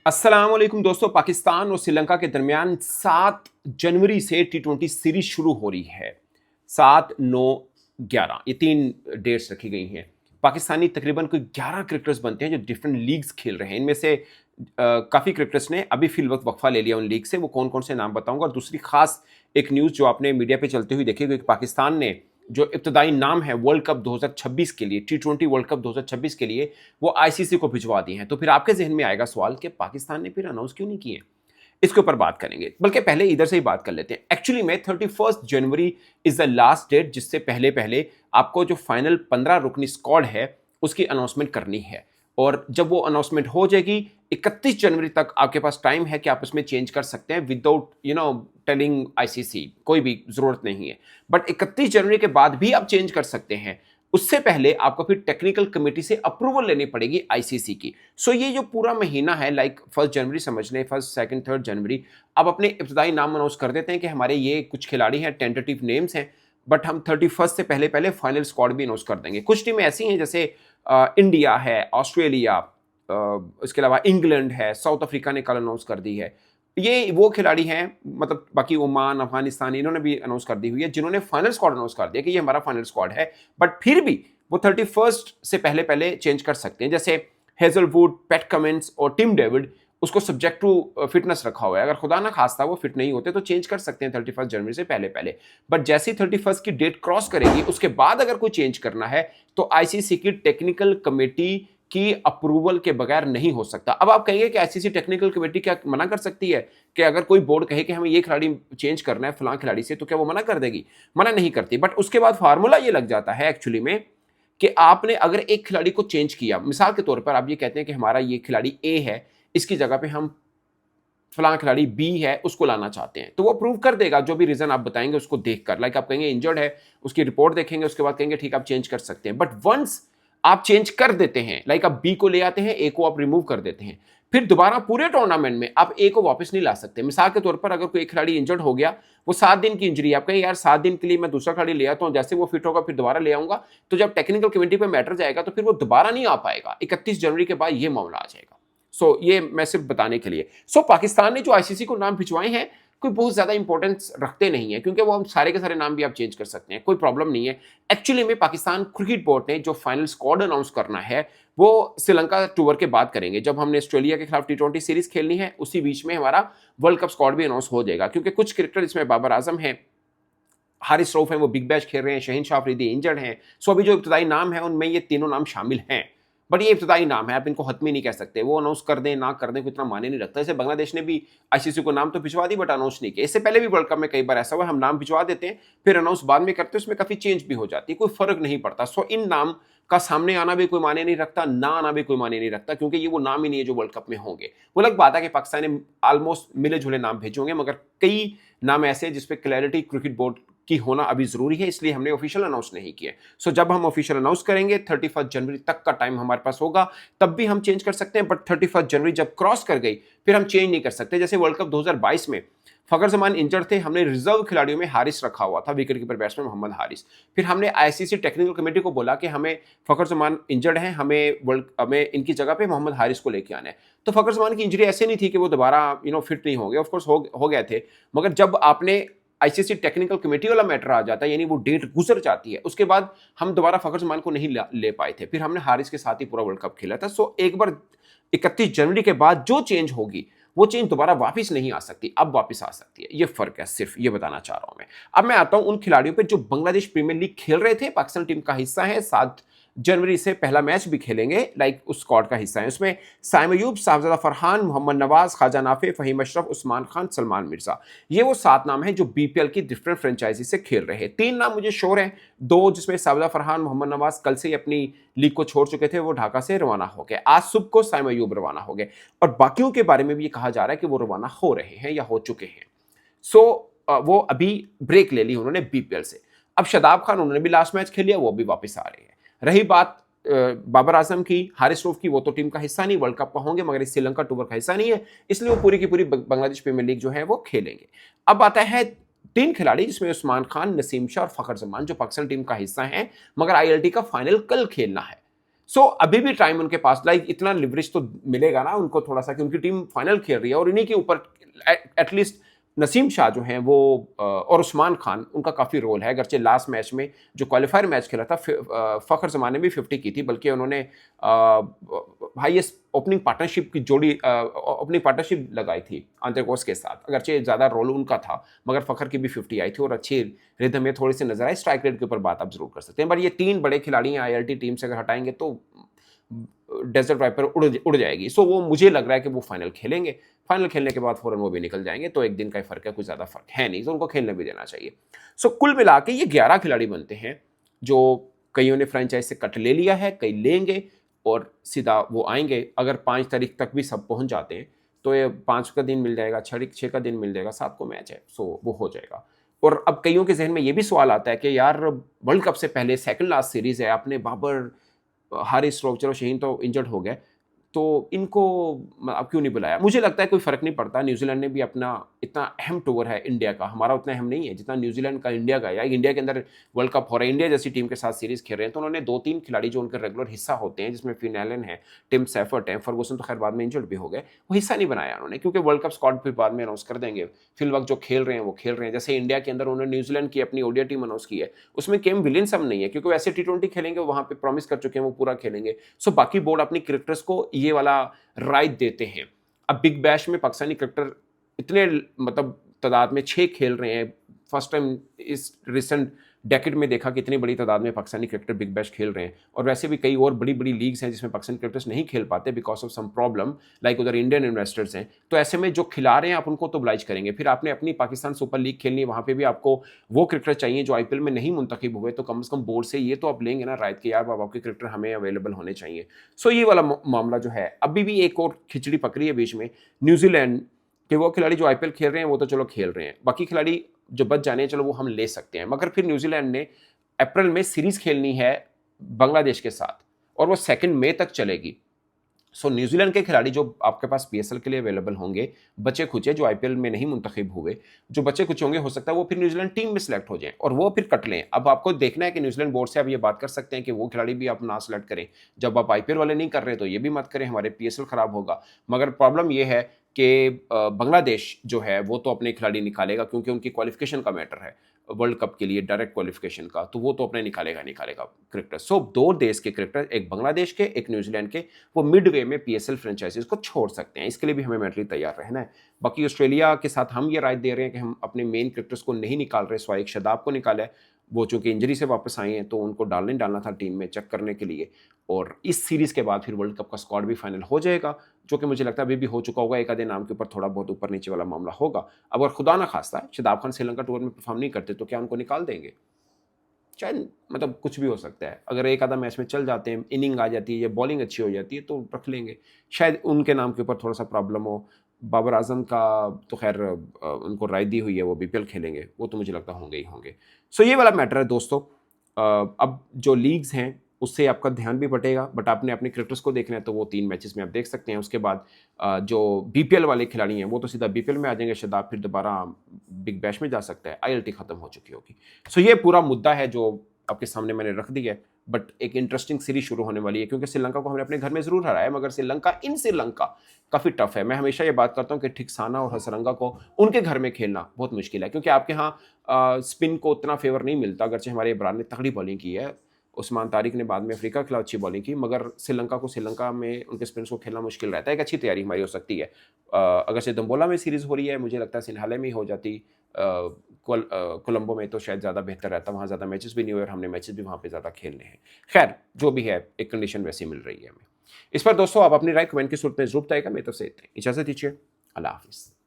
अस्सलाम वालेकुम दोस्तों। पाकिस्तान और श्रीलंका के दरमियान 7 जनवरी से टी20 सीरीज शुरू हो रही है। 7, 9, 11 ये 3 डेट्स रखी गई हैं। पाकिस्तानी तकरीबन कोई 11 क्रिकेटर्स बनते हैं जो डिफरेंट लीग्स खेल रहे हैं। इनमें से काफ़ी क्रिकेटर्स ने अभी फिल वक्त वक्फा ले लिया उन लीग से। वो कौन कौन से नाम बताऊंगा। और दूसरी खास एक न्यूज़ जो आपने मीडिया पे चलते हुए देखी, पाकिस्तान ने जो इब्तदाई नाम है वर्ल्ड कप 2026 के लिए, टी20 वर्ल्ड कप 2026 के लिए, वो आईसीसी को भिजवा दी हैं। तो फिर आपके जहन में आएगा सवाल कि पाकिस्तान ने फिर अनाउंस क्यों नहीं किए। इसके ऊपर बात करेंगे, बल्कि पहले इधर से ही बात कर लेते हैं। एक्चुअली में 31 January is the last date, जिससे पहले पहले आपको जो फाइनल 15 रुकनी स्क्वाड है उसकी अनाउंसमेंट करनी है। और जब वो अनाउंसमेंट हो जाएगी 31 जनवरी तक आपके पास टाइम है कि आप उसमें चेंज कर सकते हैं विदाउट टेलिंग आईसीसी। कोई भी जरूरत नहीं है। बट 31 जनवरी के बाद भी आप चेंज कर सकते हैं। उससे पहले आपको फिर टेक्निकल कमेटी से अप्रूवल लेनी पड़ेगी आईसीसी की। सो ये जो पूरा महीना है, लाइक 1 जनवरी समझ लें, 1, 2, 3 जनवरी, अब अपने इब्तदाई नाम अनाउंस कर देते हैं कि हमारे ये कुछ खिलाड़ी हैं, टेंटेटिव नेम्स हैं। बट हम 31 से पहले पहले फाइनल स्क्वाड भी अनाउंस कर देंगे। कुछ टीमें ऐसी हैं जैसे इंडिया है, ऑस्ट्रेलिया, इसके अलावा इंग्लैंड है, साउथ अफ्रीका ने कल अनाउंस कर दी है। ये वो खिलाड़ी हैं, मतलब बाकी ओमान, अफगानिस्तान, इन्होंने भी अनाउंस कर दी हुई है जिन्होंने फाइनल स्क्वाड अनाउंस कर दिया कि ये हमारा फाइनल स्क्वाड है। बट फिर भी वो 31 से पहले पहले चेंज कर सकते हैं। जैसे हेजलवुड, पैट कमिंस और टिम डेविड, उसको सब्जेक्ट टू फिटनेस रखा हुआ है। अगर खुदा ना खास्ता वो फिट नहीं होते तो चेंज कर सकते हैं 31 जनवरी से पहले पहले। बट जैसे ही 31 की डेट क्रॉस करेगी उसके बाद अगर कोई चेंज करना है तो आईसीसी की टेक्निकल कमेटी की अप्रूवल के बगैर नहीं हो सकता। अब आप कहेंगे कि आईसीसी टेक्निकल कमेटी क्या मना कर सकती है कि अगर कोई बोर्ड कहे कि हमें ये खिलाड़ी चेंज करना है फलां खिलाड़ी से, तो क्या वो मना कर देगी? मना नहीं करती। बट उसके बाद फार्मूला ये लग जाता है एक्चुअली में कि आपने अगर एक खिलाड़ी को चेंज किया, मिसाल के तौर पर आप ये कहते हैं कि हमारा ये खिलाड़ी ए है, इसकी जगह पे हम फलां खिलाड़ी बी है उसको लाना चाहते हैं, तो वो प्रूव कर देगा जो भी रीजन आप बताएंगे उसको देखकर। लाइक आप कहेंगे इंजर्ड है, उसकी रिपोर्ट देखेंगे, उसके बाद कहेंगे ठीक आप चेंज कर सकते हैं। बट वंस आप चेंज कर देते हैं, लाइक आप बी को ले आते हैं, ए को आप रिमूव कर देते हैं, फिर दोबारा पूरे टूर्नामेंट में आप ए को वापस नहीं ला सकते। मिसाल के तौर पर अगर कोई एक खिलाड़ी इंजर्ड हो गया, वो 7 दिन की इंजरी, आप कहें यार 7 दिन के लिए मैं दूसरा खिलाड़ी ले आता हूं, जैसे वो फिट होगा फिर दोबारा ले आऊंगा, तो जब टेक्निकल कमेटी पे मैटर जाएगा तो फिर वो दोबारा नहीं आ पाएगा। 31 जनवरी के बाद ये मामला आ जाएगा। ये मैं सिर्फ बताने के लिए। पाकिस्तान ने जो आईसीसी को नाम भिजवाए हैं कोई बहुत ज्यादा इंपॉर्टेंस रखते नहीं है, क्योंकि वो हम सारे के सारे नाम भी आप चेंज कर सकते हैं, कोई प्रॉब्लम नहीं है। एक्चुअली में पाकिस्तान क्रिकेट बोर्ड ने जो फाइनल स्क्वाड अनाउंस करना है वो श्रीलंका टूर के बाद करेंगे। जब हमने ऑस्ट्रेलिया के खिलाफ टी20 सीरीज खेलनी है उसी बीच में हमारा वर्ल्ड कप स्क्वाड भी अनाउंस हो जाएगा, क्योंकि कुछ क्रिकेटर इसमें बाबर आजम है, हारिस रऊफ है, वो बिग बैश खेल रहे हैं, शहीन शाह अफरीदी इंजर्ड हैं। अभी जो इब्तदाई नाम है उनमें ये तीनों नाम शामिल हैं। बट ये इब्तदाई नाम है, आप इनको हतमी नहीं कह सकते। वो अनाउंस कर दें ना कर दें कोई इतना माने नहीं रखता। जैसे बांग्लादेश ने भी आईसीसी को नाम तो भिजवा दी बट अनाउंस नहीं किया। इससे पहले भी वर्ल्ड कप में कई बार ऐसा हुआ, हम नाम भिजवा देते हैं फिर अनाउंस बाद में करते हैं, उसमें काफी चेंज भी हो जाती है, कोई फर्क नहीं पड़ता। इन नाम का सामने आना भी कोई माने नहीं रखता, ना आना भी कोई माने नहीं रखता, क्योंकि ये वो नाम ही नहीं है जो वर्ल्ड कप में होंगे। वो अलग बात है कि पाकिस्तान ने ऑलमोस्ट मिले जुले नाम भेजे मगर कई नाम ऐसे हैं जिसपे क्लैरिटी क्रिकेट बोर्ड की होना अभी जरूरी है, इसलिए हमने ऑफिशियल अनाउंस नहीं किए। जब हम ऑफिशियल अनाउंस करेंगे 31 जनवरी तक का टाइम हमारे पास होगा, तब भी हम चेंज कर सकते हैं। बट 31 जनवरी जब क्रॉस कर गई फिर हम चेंज नहीं कर सकते। जैसे वर्ल्ड कप 2022 में फखर जमान इंजर्ड थे, हमने रिजर्व खिलाड़ियों में हारिस रखा हुआ था, wicket keeper batsman Mohammad Haris. फिर हमने आईसीसी टेक्निकल कमेटी को बोला कि हमें फखर जमान इंजर्ड हैं, हमें इनकी जगह पे मोहम्मद हारिस को लेके आना है। तो फखर जमान की इंजरी ऐसे नहीं थी कि वो दोबारा फिट नहीं हो गए, ऑफकोर्स हो गए थे। मगर जब आपने आईसीसी टेक्निकल कमेटी वाला मैटर आ जाता है, यानी वो डेट गुजर जाती है, उसके बाद हम दोबारा फखर जमान को नहीं ले पाए थे। फिर हमने हारिस के साथ ही पूरा वर्ल्ड कप खेला था। एक बार 31 जनवरी के बाद जो चेंज होगी वो चेंज दोबारा वापस नहीं आ सकती, अब वापस आ सकती है। ये फर्क है, सिर्फ ये बताना चाह रहा हूं मैं। अब मैं आता हूं उन खिलाड़ियों पे जो बांग्लादेश प्रीमियर लीग खेल रहे थे, पाकिस्तान टीम का हिस्सा है, 7 जनवरी से पहला मैच भी खेलेंगे, लाइक उस स्क्वाड का हिस्सा है। उसमें साइम अयूब, साहबजादा फरहान, मोहम्मद नवाज, ख्वाजा नाफे, फहीम अशरफ, उस्मान खान, सलमान मिर्जा, ये वो 7 नाम हैं जो बीपीएल की डिफरेंट फ्रेंचाइजी से खेल रहे हैं। 3 नाम मुझे श्योर हैं, 2 जिसमें साहबजादा फरहान, मोहम्मद नवाज कल से ही अपनी लीग को छोड़ चुके थे, वो ढाका से रवाना हो गए। आज सुबह को साइम अयूब रवाना हो गए और बाकियों के बारे में भी ये कहा जा रहा है कि वो रवाना हो रहे हैं या हो चुके हैं। वो अभी ब्रेक ले ली उन्होंने बीपीएल से। अब शादाब खान, उन्होंने भी लास्ट मैच खेल लिया, वो भी वापस आ रहे हैं। रही बात बाबर आजम की, हारिस रऊफ की, वो तो टीम का हिस्सा नहीं, वर्ल्ड कप का होंगे मगर इस श्रीलंका टूर का हिस्सा नहीं है, इसलिए वो पूरी की पूरी बांग्लादेश प्रीमियर लीग जो है वो खेलेंगे। अब आता है 3 खिलाड़ी जिसमें उस्मान खान, नसीम शाह और फखर जमान, जो पाकिस्तान टीम का हिस्सा है मगर आईएलटी का फाइनल कल खेलना है। सो अभी भी टाइम उनके पास, लाइक इतना लिवरेज तो मिलेगा ना उनको थोड़ा सा कि उनकी टीम फाइनल खेल रही है और इन्हीं के ऊपर एटलीस्ट नसीम शाह जो हैं वो और उस्मान खान, उनका काफ़ी रोल है। अगरचे लास्ट मैच में जो क्वालिफायर मैच खेला था फ़खर ज़मान ने भी 50 की थी, बल्कि उन्होंने हाईएस्ट ओपनिंग पार्टनरशिप की जोड़ी ओपनिंग पार्टनरशिप लगाई थी आंद्रे के साथ। अगरचे ज़्यादा रोल उनका था मगर फ़खर की भी 50 आई थी और अच्छी रिदम में थोड़ी सी नजर आई। स्ट्राइक रेट के ऊपर बात आप जरूर कर सकते हैं, पर ये तीन बड़े खिलाड़ी हैं ILT टीम से अगर हटाएंगे तो डेजर्ट वाइपर उड़ जाएगी। सो वो मुझे लग रहा है कि वो फाइनल खेलेंगे, फाइनल खेलने के बाद फौरन वो भी निकल जाएंगे, तो एक दिन का ही फर्क है, कुछ ज़्यादा फर्क है नहीं, तो उनको खेलने भी देना चाहिए। सो कुल मिला के ये 11 खिलाड़ी बनते हैं जो कईयों ने फ्रेंचाइज से कट ले लिया है, कई लेंगे और सीधा वो आएंगे। अगर 5 तारीख तक भी सब पहुंच जाते हैं तो ये 5 का दिन मिल जाएगा, 6 का दिन मिल जाएगा, 7 को मैच है, सो वो हो जाएगा। और अब कईयों के जहन में ये भी सवाल आता है कि यार वर्ल्ड कप से पहले सेकंड लास्ट सीरीज है, आपने बाबर हारिस रॉफ, चलो शहीन तो इंजर्ड हो गए, तो इनको अब क्यों नहीं बुलाया? मुझे लगता है कोई फ़र्क नहीं पड़ता। न्यूजीलैंड ने भी अपना इतना अहम टूर है इंडिया का, हमारा उतना अहम नहीं है जितना न्यूजीलैंड का इंडिया का। या इंडिया के अंदर वर्ल्ड कप हो रहा है, इंडिया जैसी टीम के साथ सीरीज़ खेल रहे हैं, तो उन्होंने 2-3 खिलाड़ी जो उनके रेगुलर हिस्सा होते हैं, जिसमें फिन एलन है, टिम सेफर्ट है, फर्गूसन तो खैर बाद में इंजर्ड भी हो गए, वो हिस्सा नहीं बनाया उन्होंने, क्योंकि वर्ल्ड कप स्क्वाड फिर बाद में अनाउंस कर देंगे। फिल वक्त जो खेल रहे हैं वो खेल रहे हैं। जैसे इंडिया के अंदर उन्होंने न्यूजीलैंड की अपनी ओडिया टीम अनाउंस की है, उसमें केम विलियमसन नहीं है क्योंकि वो ऐसे T20 खेलेंगे, वहाँ पे प्रॉमिस कर चुके हैं वो पूरा खेलेंगे। सो बाकी बोर्ड अपनी क्रिकेटर्स को ये वाला राइट देते हैं। अब बिग बैश में पाकिस्तानी क्रिकेटर इतने मतलब तादाद में 6 खेल रहे हैं। फर्स्ट टाइम इस रिसेंट डेकेड में देखा कि इतनी बड़ी तादाद में पाकिस्तानी क्रिकेटर बिग बैश खेल रहे हैं। और वैसे भी कई और बड़ी बड़ी लीग्स हैं जिसमें पाकिस्तानी क्रिकेटर्स नहीं खेल पाते because of some problem, like उधर इंडियन इन्वेस्टर्स हैं। तो ऐसे में जो खिला रहे हैं आप उनको तो oblige करेंगे। फिर आपने अपनी पाकिस्तान सुपर लीग खेलनी है, वहाँ पे भी आपको वो क्रिकेटर चाहिए जो IPL में नहीं मुंतखब हुए, तो कम से कम बोर्ड से ये तो आप लेंगे ना रायत के, यार बाबा आपके क्रिकेटर हमें अवेलेबल होने चाहिए। सो ये वाला मामला जो है, अभी भी एक और खिचड़ी पकड़ी है बीच में। न्यूजीलैंड कि वो खिलाड़ी जो IPL खेल रहे हैं वो तो चलो खेल रहे हैं, बाकी खिलाड़ी जो बच जाने हैं चलो वो हम ले सकते हैं, मगर फिर न्यूजीलैंड ने अप्रैल में सीरीज खेलनी है बांग्लादेश के साथ और वो 2 मई तक चलेगी। सो न्यूजीलैंड के खिलाड़ी जो आपके पास PSL के लिए अवेलेबल होंगे, बचे खुचे जो IPL में नहीं मुंतखब हुए, जो बचे कुछ होंगे, हो सकता है वो फिर न्यूजीलैंड टीम में सिलेक्ट हो जाएं और वो फिर कट लें। अब आपको देखना है कि न्यूजीलैंड बोर्ड से आप ये बात कर सकते हैं कि वो खिलाड़ी भी आप ना सिलेक्ट करें। जब आप IPL वाले नहीं कर रहे तो ये भी मत करें, हमारे PSL खराब होगा। मगर प्रॉब्लम ये है कि बांग्लादेश जो है वो तो अपने खिलाड़ी निकालेगा क्योंकि उनकी क्वालिफिकेशन का मैटर है वर्ल्ड कप के लिए, डायरेक्ट क्वालिफिकेशन का, तो वो तो अपने निकालेगा क्रिकेटर। सो 2 देश के क्रिकेटर, एक बांग्लादेश के एक न्यूजीलैंड के, वो मिडवे में PSL फ्रेंचाइजीज को छोड़ सकते हैं। इसके लिए भी हमें मेंटली तैयार रहना है। बाकी ऑस्ट्रेलिया के साथ हम ये राय दे रहे हैं कि हम अपने मेन क्रिकेटर्स को नहीं निकाल रहे, स्वाइक शदाब को निकाला है, वो चूंकि इंजरी से वापस आए हैं तो उनको डालना था टीम में चेक करने के लिए। और इस सीरीज के बाद फिर वर्ल्ड कप का स्क्वाड भी फाइनल हो जाएगा, जो कि मुझे लगता है अभी भी हो चुका होगा। एक आधे नाम के ऊपर थोड़ा बहुत ऊपर नीचे वाला मामला होगा। अब अगर खुदा ना खास्ता शदाब खान श्रीलंका टूर में परफॉर्म नहीं करते तो क्या उनको निकाल देंगे? शायद, मतलब कुछ भी हो सकता है। अगर एक आधा मैच में चल जाते हैं, इनिंग आ जाती है या बॉलिंग अच्छी हो जाती है तो रख लेंगे, शायद उनके नाम के ऊपर थोड़ा सा प्रॉब्लम हो। बाबर आजम का तो खैर उनको राय दी हुई है, वो BPL खेलेंगे, वो तो मुझे लगता होंगे ही होंगे। सो ये वाला मैटर है दोस्तों। अब जो लीग्स हैं उससे आपका ध्यान भी बटेगा, बट आपने अपने क्रिकेटर्स को देखना है तो वो 3 मैचेस में आप देख सकते हैं। उसके बाद जो BPL वाले खिलाड़ी हैं वो तो सीधा BPL में आ जाएंगे, शदाब फिर दोबारा बिग बैश में जा सकता है, ILT खत्म हो चुकी होगी। सो ये पूरा मुद्दा है जो आपके सामने मैंने रख दिया है। बट एक इंटरेस्टिंग सीरीज शुरू होने वाली है क्योंकि श्रीलंका को हमने अपने घर में जरूर हराया है, मगर श्रीलंका काफ़ी टफ है। मैं हमेशा ये बात करता हूँ कि ठिकसाना और हसरंगा को उनके घर में खेलना बहुत मुश्किल है क्योंकि आपके यहाँ स्पिन को उतना फेवर नहीं मिलता। अगरचे हमारे इमरान ने तगड़ी बॉलिंग की है, उस्मान तारिक ने बाद में अफ्रीका के खिलाफ अच्छी बॉलिंग की, मगर श्रीलंका में उनके स्पिन को खेलना मुश्किल रहता है। एक अच्छी तैयारी हमारी हो सकती है। अगर से दम्बोला में सीरीज़ हो रही है, मुझे लगता है सिन्हाले में ही हो जाती, कोलंबो में तो शायद ज़्यादा बेहतर रहता, वहाँ ज़्यादा मैचेस भी नहीं हुए और हमने मैचेस भी वहाँ पे ज़्यादा खेलने हैं। खैर जो भी है, एक कंडीशन वैसी मिल रही है हमें। इस पर दोस्तों आप अपनी राय कमेंट की सूरत में जरूर बताएगा। मेरी तरफ से इतना ही, इजाज़त दीजिए, अल्लाह हाफिज़।